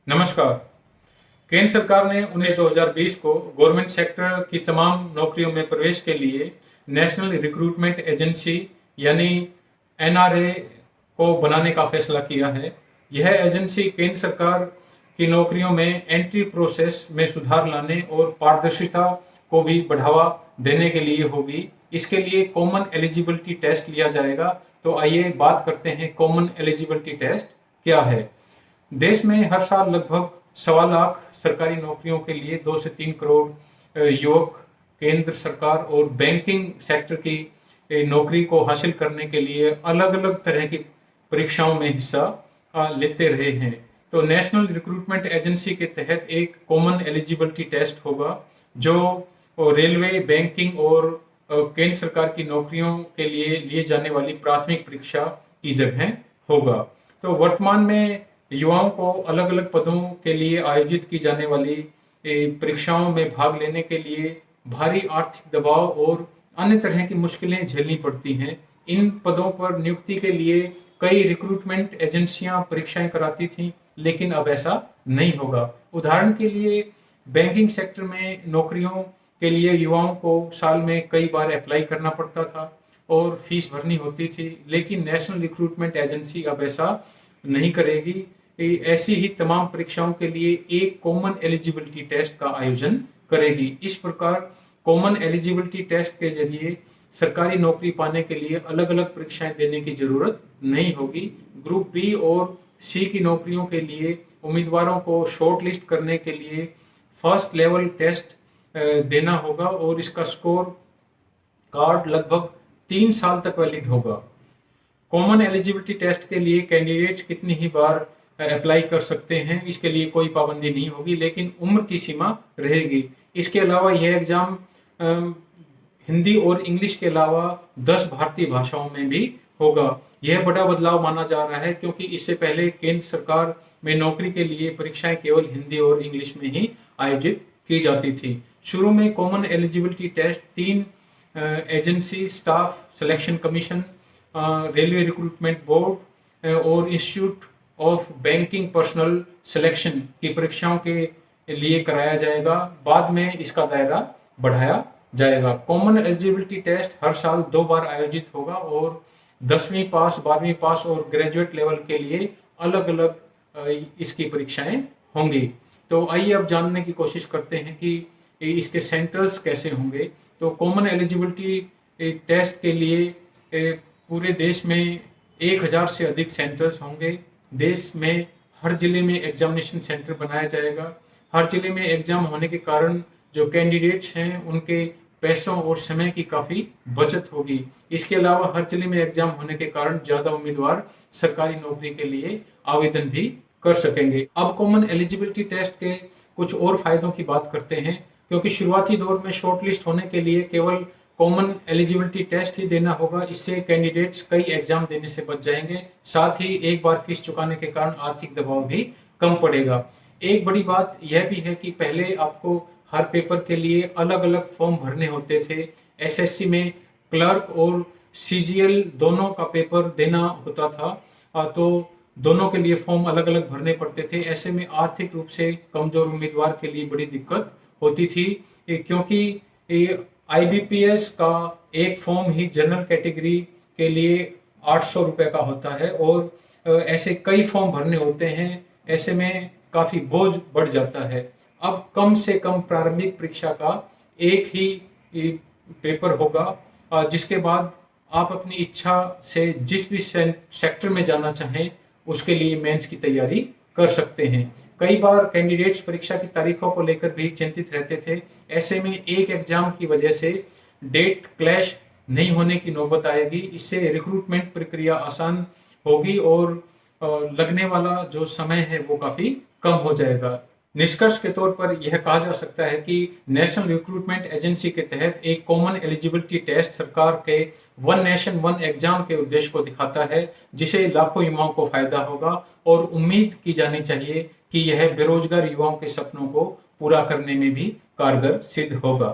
नमस्कार। केंद्र सरकार ने 19/2020 को गवर्नमेंट सेक्टर की तमाम नौकरियों में प्रवेश के लिए नेशनल रिक्रूटमेंट एजेंसी यानी एनआरए को बनाने का फैसला किया है। यह एजेंसी केंद्र सरकार की नौकरियों में एंट्री प्रोसेस में सुधार लाने और पारदर्शिता को भी बढ़ावा देने के लिए होगी। इसके लिए कॉमन एलिजिबिलिटी टेस्ट लिया जाएगा। तो आइए बात करते हैं कॉमन एलिजिबिलिटी टेस्ट क्या है। देश में हर साल लगभग 1.25 लाख सरकारी नौकरियों के लिए 2 से 3 करोड़ युवक केंद्र सरकार और बैंकिंग सेक्टर की नौकरी को हासिल करने के लिए अलग अलग तरह की परीक्षाओं में हिस्सा लेते रहे हैं। तो नेशनल रिक्रूटमेंट एजेंसी के तहत एक कॉमन एलिजिबिलिटी टेस्ट होगा जो रेलवे, बैंकिंग और केंद्र सरकार की नौकरियों के लिए जाने वाली प्राथमिक परीक्षा की जगह होगा। तो वर्तमान में युवाओं को अलग अलग पदों के लिए आयोजित की जाने वाली परीक्षाओं में भाग लेने के लिए भारी आर्थिक दबाव और अन्य तरह की मुश्किलें झेलनी पड़ती हैं। इन पदों पर नियुक्ति के लिए कई रिक्रूटमेंट एजेंसियां परीक्षाएं कराती थीं, लेकिन अब ऐसा नहीं होगा। उदाहरण के लिए बैंकिंग सेक्टर में नौकरियों के लिए युवाओं को साल में कई बार अप्लाई करना पड़ता था और फीस भरनी होती थी, लेकिन नेशनल रिक्रूटमेंट एजेंसी अब ऐसा नहीं करेगी। ऐसी ही तमाम परीक्षाओं के लिए एक कॉमन एलिजिबिलिटी टेस्ट का आयोजन करेगी। इस प्रकार कॉमन एलिजिबिलिटी टेस्ट के जरिए सरकारी नौकरी पाने के लिए अलग अलग परीक्षाएं देने की जरूरत नहीं होगी। ग्रुप बी और सी की नौकरियों के लिए उम्मीदवारों को शॉर्ट लिस्ट करने के लिए फर्स्ट लेवल टेस्ट देना होगा और इसका स्कोर कार्ड लगभग 3 साल तक वैलिड होगा। कॉमन एलिजिबिलिटी टेस्ट के लिए कैंडिडेट्स कितनी ही बार अप्लाई कर सकते हैं, इसके लिए कोई पाबंदी नहीं होगी, लेकिन उम्र की सीमा रहेगी। इसके अलावा यह एग्जाम हिंदी और इंग्लिश के अलावा 10 भारतीय भाषाओं में भी होगा। यह बड़ा बदलाव माना जा रहा है क्योंकि इससे पहले केंद्र सरकार में नौकरी के लिए परीक्षाएं केवल हिंदी और इंग्लिश में ही आयोजित की जाती थी। शुरू में common eligibility test 3 agency, staff selection commission, railway recruitment board और institute of banking personnel selection की परीक्षाओं के लिए कराया जाएगा। बाद में इसका दायरा बढ़ाया जाएगा। कॉमन एलिजिबिलिटी टेस्ट हर साल 2 बार आयोजित होगा और 10वीं पास, 12वीं पास और ग्रेजुएट लेवल के लिए अलग अलग इसकी परीक्षाएं होंगी। तो आइए अब जानने की कोशिश करते हैं कि इसके सेंटर्स कैसे होंगे। तो कॉमन एलिजिबिलिटी टेस्ट के लिए पूरे देश में 1000 से अधिक सेंटर्स होंगे। देश में हर जिले में एग्जामिनेशन सेंटर बनाया जाएगा। हर जिले में एग्जाम होने के कारण जो कैंडिडेट्स हैं उनके पैसों और समय की काफ़ी बचत होगी। इसके अलावा हर जिले में एग्जाम होने के कारण ज़्यादा उम्मीदवार सरकारी नौकरी के लिए आवेदन भी कर सकेंगे। अब कॉमन एलिजिबिलिटी टेस्ट के कुछ और फायदों की बात करते हैं। क्योंकि शुरुआती दौर में शॉर्ट लिस्ट होने के लिए केवल कॉमन एलिजिबिलिटी टेस्ट ही देना होगा, इससे कैंडिडेट्स कई एग्जाम देने से बच जाएंगे। साथ ही एक बार फीस चुकाने के कारण आर्थिक दबाव भी कम पड़ेगा। एक बड़ी बात यह भी है कि पहले आपको हर पेपर के लिए अलग अलग फॉर्म भरने होते थे। एसएससी में क्लर्क और सीजीएल दोनों का पेपर देना होता था, तो दोनों के लिए फॉर्म अलग अलग भरने पड़ते थे। ऐसे में आर्थिक रूप से कमजोर उम्मीदवार के लिए बड़ी दिक्कत होती थी, क्योंकि आईबीपीएस का एक फॉर्म ही जनरल कैटेगरी के लिए 800 रुपए का होता है और ऐसे कई फॉर्म भरने होते हैं। ऐसे में काफी बोझ बढ़ जाता है। अब कम से कम प्रारंभिक परीक्षा का एक ही पेपर होगा, जिसके बाद आप अपनी इच्छा से जिस भी सेक्टर में जाना चाहें उसके लिए मेंस की तैयारी कर सकते हैं। कई बार कैंडिडेट्स परीक्षा की तारीखों को लेकर भी चिंतित रहते थे। ऐसे में एक एग्जाम की वजह से डेट क्लैश नहीं होने की नौबत आएगी। इससे रिक्रूटमेंट प्रक्रिया आसान होगी और लगने वाला जो समय है वो काफी कम हो जाएगा। निष्कर्ष के तौर पर यह कहा जा सकता है कि नेशनल रिक्रूटमेंट एजेंसी के तहत एक कॉमन एलिजिबिलिटी टेस्ट सरकार के वन नेशन वन एग्जाम के उद्देश्य को दिखाता है, जिसे लाखों युवाओं को फायदा होगा और उम्मीद की जानी चाहिए कि यह बेरोजगार युवाओं के सपनों को पूरा करने में भी कारगर सिद्ध होगा।